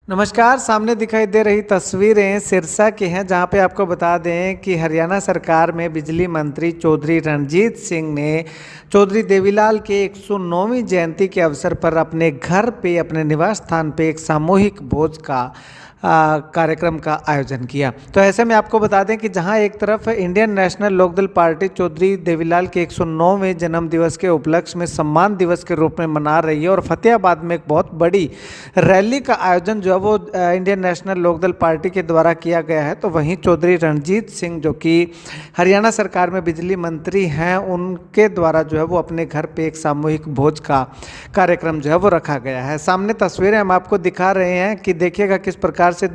नमस्कार। सामने दिखाई दे रही तस्वीरें सिरसा की हैं, जहां पे आपको बता दें कि हरियाणा सरकार में बिजली मंत्री चौधरी रणजीत सिंह ने चौधरी देवीलाल के 109वीं जयंती के अवसर पर अपने घर पे, अपने निवास स्थान पे एक सामूहिक भोज का कार्यक्रम का आयोजन किया। तो ऐसे में आपको बता दें कि जहां एक तरफ Indian National Lokdal party Chaudhary Devilal के 109वें जन्म दिवस के उपलक्ष्य में सम्मान दिवस के रूप में मना रही है और फतेहाबाद में एक बहुत बड़ी रैली का आयोजन जो है वो इंडियन नेशनल लोकदल पार्टी के द्वारा किया गया है, तो वहीं चौधरी रणजीत सिंह जो कि हरियाणा सरकार में बिजली मंत्री हैं, उनके द्वारा जो है वो अपने घर पे एक सामूहिक भोज का कार्यक्रम जो है वो रखा गया है। सामने तस्वीरें हम आपको दिखा रहे हैं कि देखिएगा किस प्रकार से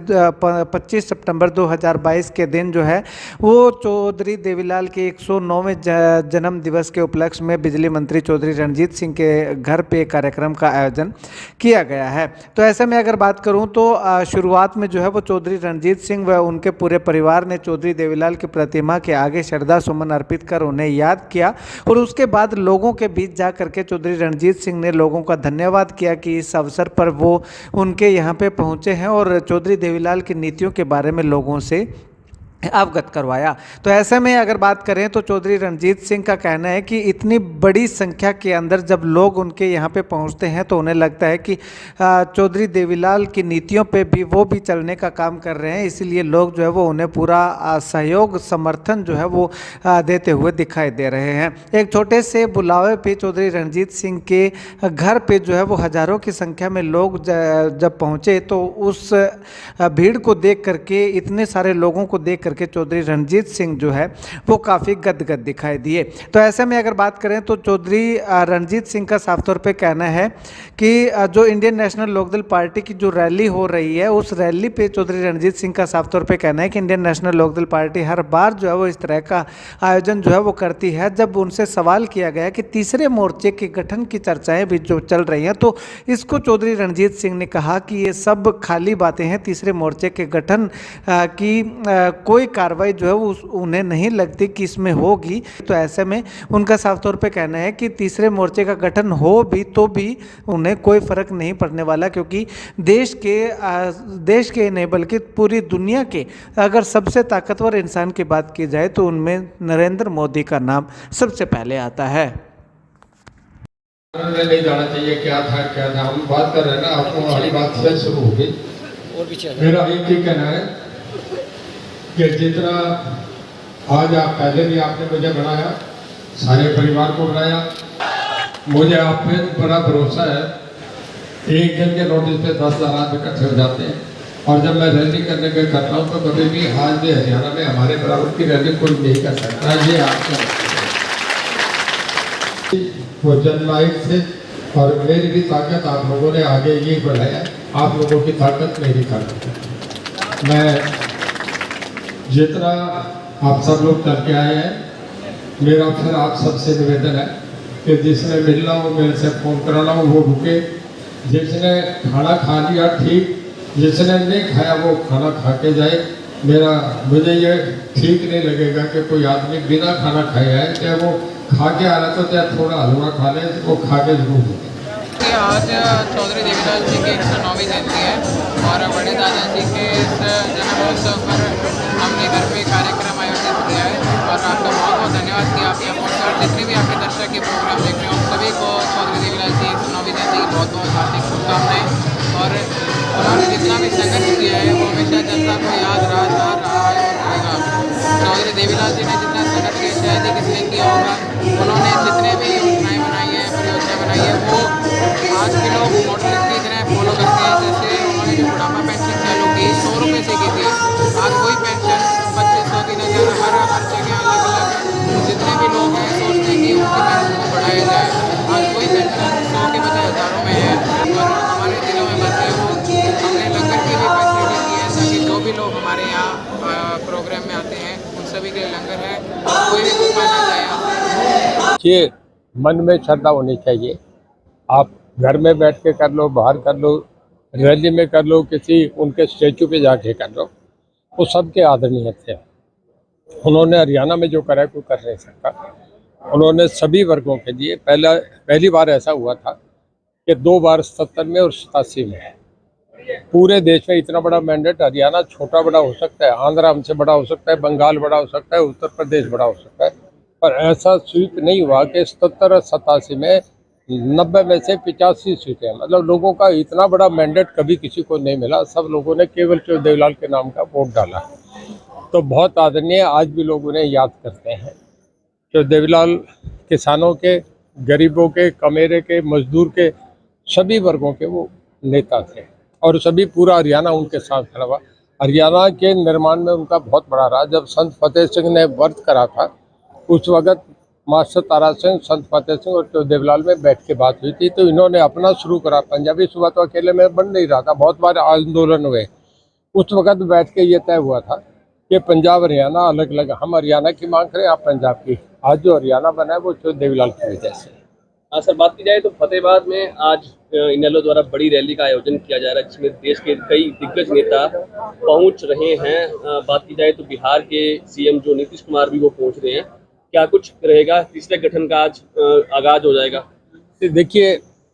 25 सितंबर 2022 के दिन जो है वो चौधरी देवीलाल के 109वें जन्म दिवस के उपलक्ष्य में बिजली मंत्री चौधरी रणजीत सिंह के घर पे कार्यक्रम का आयोजन किया गया है। तो ऐसे में अगर बात करूं तो शुरुआत में जो है वो चौधरी रणजीत सिंह व उनके पूरे परिवार ने चौधरी देवीलाल की प्रतिमा के आगे श्रद्धा सुमन अर्पित कर उन्हें याद किया और उसके बाद लोगों के बीच जा करके चौधरी रणजीत सिंह ने लोगों का धन्यवाद किया कि इस अवसर पर वो उनके यहाँ पे पहुँचे हैं और चौधरी देवीलाल की नीतियों के बारे में लोगों से अवगत करवाया। तो ऐसे में अगर बात करें तो चौधरी रणजीत सिंह का कहना है कि इतनी बड़ी संख्या के अंदर जब लोग उनके यहाँ पे पहुँचते हैं तो उन्हें लगता है कि चौधरी देवीलाल की नीतियों पे भी वो भी चलने का काम कर रहे हैं, इसीलिए लोग जो है वो उन्हें पूरा सहयोग समर्थन जो है वो देते हुए दिखाई दे रहे हैं। एक छोटे से बुलावे पे चौधरी रणजीत सिंह के घर पे जो है वो हज़ारों की संख्या में लोग जब पहुँचे तो उस भीड़ को देख करके, इतने सारे लोगों को देख करके चौधरी रणजीत सिंह जो है वो काफ़ी गदगद दिखाई दिए। तो ऐसे में अगर बात करें तो चौधरी रणजीत सिंह का साफ तौर पे कहना है कि जो इंडियन नेशनल लोकदल पार्टी की जो रैली हो रही है उस रैली पे चौधरी रणजीत सिंह का साफ तौर पे कहना है कि इंडियन नेशनल लोकदल पार्टी हर बार जो है वो इस तरह का आयोजन जो है वो करती है। जब उनसे सवाल किया गया कि तीसरे मोर्चे के गठन की चर्चाएँ भी जो चल रही हैं तो इसको चौधरी रणजीत सिंह ने कहा कि ये सब खाली बातें हैं, तीसरे मोर्चे के गठन की कोई कार्रवाई जो है वो उन्हें नहीं लगती कि इसमें होगी। तो ऐसे में उनका साफ तौर पे कहना है कि तीसरे मोर्चे का गठन हो भी तो भी उन्हें कोई फर्क नहीं पड़ने वाला, क्योंकि देश के नहीं बल्कि पूरी दुनिया के अगर सबसे ताकतवर इंसान की बात की जाए तो उनमें नरेंद्र मोदी का नाम सबसे पहले आता है। नहीं जाना चाहिए क्या था हम बात कर रहे हैं ना, आपको हमारी बात से शुरू हो गई। मेरा एक ही कहना है कि जितना आज आप पहले भी आपने मुझे बनाया, सारे परिवार को बनाया, मुझे आप पे बड़ा भरोसा है। एक दिन के नोटिस पे 10,000 आदमी इकट्ठे हो जाते हैं और जब मैं रैली करने के करता हूँ तो कभी भी आज भी हरियाणा में हमारे बराबर की रैली कोई नहीं कर सकता। ये आपका वो जननायक से और मेरी भी ताकत आप लोगों ने आगे ये बढ़ाया, आप लोगों की ताकत मेरी ताकत। मैं जितना आप सब लोग करके आए हैं, मेरा फिर आप सबसे निवेदन है कि जिसने मिलना हो मेरे से फ़ोन कराना हो वो रुके, जिसने खाना खा लिया ठीक, जिसने नहीं खाया वो खाना खा के जाए। मुझे ये ठीक नहीं लगेगा कि कोई आदमी बिना खाना खाया है, चाहे वो खा के आ रहा तो चाहे थोड़ा हलवा खा ले, वो खा के जरूर हो। आज चौधरी देवीलाल जी की 109वीं जयंती है और बड़े दादाजी के इस जन्मोत्सव पर हमने घर पे कार्यक्रम आयोजित किया है और आपका बहुत बहुत धन्यवाद कि आप यहाँ पहुँचे और जितने भी आपके दर्शक ये प्रोग्राम देख रहे हो सभी को चौधरी देवीलाल जी 109वीं जयंती की बहुत बहुत हार्दिक शुभकामनाएँ। और उन्होंने जितना भी संघर्ष किया है वो हमेशा जनता को याद रहा है और रहेगा। चौधरी देवीलाल जी ने जितना संघर्ष किया शायद ही किसी ने किया होगा। उन्होंने जितने भी योजनाएँ बनाई है, परियोजना बनाई है, वो आज के लोग मॉडल की तरह फॉलो करते हैं। जैसे उन्होंने जो बुढ़ापा पेंशन चालू की 100 रुपये से की थी, आज वही पेंशन 2500 की नज़र हर जगह अलग अलग जितने भी लोग हैं सोचते हैं कि उनकी पेंशन को बढ़ाया जाए। आज वही पेंशन 100 के बजाय हज़ारों में है और हमारे जिलों में बस वो हमने लंगर की भी फैसिलिटी की है ताकि जो भी लोग हमारे यहाँ प्रोग्राम में आते हैं उन सभी के लिए लंगर है, कोई भी भूखा ना जाए। ये मन में श्रद्धा होनी चाहिए। आप घर में बैठ के कर लो, बाहर कर लो, रैली में कर लो, किसी उनके स्टेचू पे जाके कर लो, वो सबके आदरणीय थे। उन्होंने हरियाणा में जो करा है कोई कर नहीं सकता। उन्होंने सभी वर्गों के लिए पहली बार ऐसा हुआ था कि 2 बार 77 में और 87 में पूरे देश में इतना बड़ा मैंडेट, हरियाणा छोटा बड़ा हो सकता है, आंध्र हमसे बड़ा हो सकता है, बंगाल बड़ा हो सकता है, उत्तर प्रदेश बड़ा हो सकता है, पर ऐसा स्वीप नहीं हुआ कि 77 और 87 में 90 में से 85 सीटें, मतलब लोगों का इतना बड़ा मैंडेट कभी किसी को नहीं मिला। सब लोगों ने केवल देवीलाल के नाम का वोट डाला, तो बहुत आदरणीय। आज भी लोग उन्हें याद करते हैं। देवीलाल किसानों के, गरीबों के, कमेरे के, मजदूर के, सभी वर्गों के वो नेता थे और सभी पूरा हरियाणा उनके साथ खड़ा हुआ। हरियाणा के निर्माण में उनका बहुत बड़ा रहा। जब संत फतेह सिंह ने व्रत करा था, उस वक्त मास्टर तारा सिंह, संत फतेह सिंह और देवीलाल में बैठ के बात हुई थी, तो इन्होंने अपना शुरू करा। पंजाबी सूबा तो अकेले में बन नहीं रहा था, बहुत बार आंदोलन हुए। उस वक्त बैठ के ये तय हुआ था कि पंजाब हरियाणा अलग अलग, हम हरियाणा की मांग करें, आप पंजाब की। आज जो हरियाणा बना है वो देवीलाल की वजह से। हाँ सर, बात की जाए तो फतेहाबाद में आज इनेलो द्वारा बड़ी रैली का आयोजन किया जा रहा है, जिसमें देश के कई दिग्गज नेता पहुंच रहे हैं। बात की जाए तो बिहार के सीएम जो नीतीश कुमार भी वो पहुंच रहे हैं। क्या कुछ रहेगा? तीसरे गठन का आज आगाज हो जाएगा। देखिए,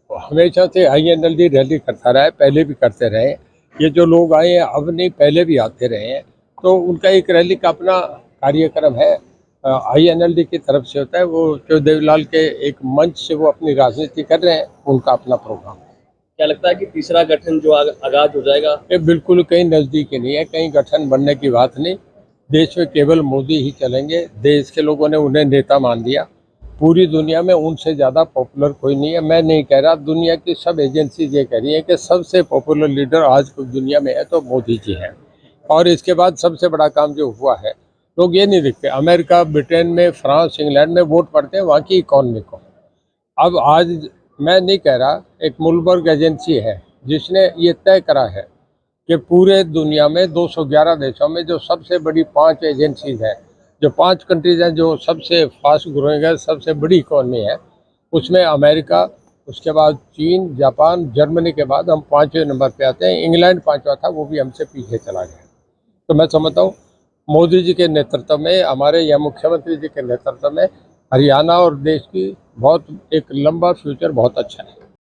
हमेशा से INLD रैली करता रहा है, पहले भी करते रहे। ये जो लोग आए हैं अब नहीं, पहले भी आते रहे हैं, तो उनका एक रैली का अपना कार्यक्रम है। INLD की तरफ से होता है, वो देवीलाल के एक मंच से वो अपनी राजनीति कर रहे हैं, उनका अपना प्रोग्राम। क्या लगता है कि तीसरा गठन जो आगाज हो जाएगा? ये बिल्कुल कहीं नज़दीक नहीं है, कहीं गठन बनने की बात नहीं। देश में केवल मोदी ही चलेंगे। देश के लोगों ने उन्हें नेता मान लिया। पूरी दुनिया में उनसे ज़्यादा पॉपुलर कोई नहीं है। मैं नहीं कह रहा, दुनिया की सब एजेंसी ये कह रही है कि सबसे पॉपुलर लीडर आज दुनिया में है तो मोदी जी हैं। और इसके बाद सबसे बड़ा काम जो हुआ है, लोग ये नहीं देखते, अमेरिका, ब्रिटेन में, फ्रांस, इंग्लैंड में वोट पड़ते हैं वहाँ की इकॉनमी को। अब आज मैं नहीं कह रहा, एक मुलबर्ग एजेंसी है जिसने ये तय करा है कि पूरे दुनिया में 211 देशों में जो सबसे बड़ी 5 एजेंसीज हैं, जो 5 कंट्रीज हैं जो सबसे फास्ट ग्रोइंग है, सबसे बड़ी इकॉनमी है, उसमें अमेरिका, उसके बाद चीन, जापान, जर्मनी के बाद हम 5वें नंबर पे आते हैं। इंग्लैंड 5वां था, वो भी हमसे पीछे चला गया। तो मैं समझता हूँ मोदी जी के नेतृत्व में, हमारे यहाँ मुख्यमंत्री जी के नेतृत्व में हरियाणा और देश की बहुत एक लंबा फ्यूचर बहुत अच्छा है।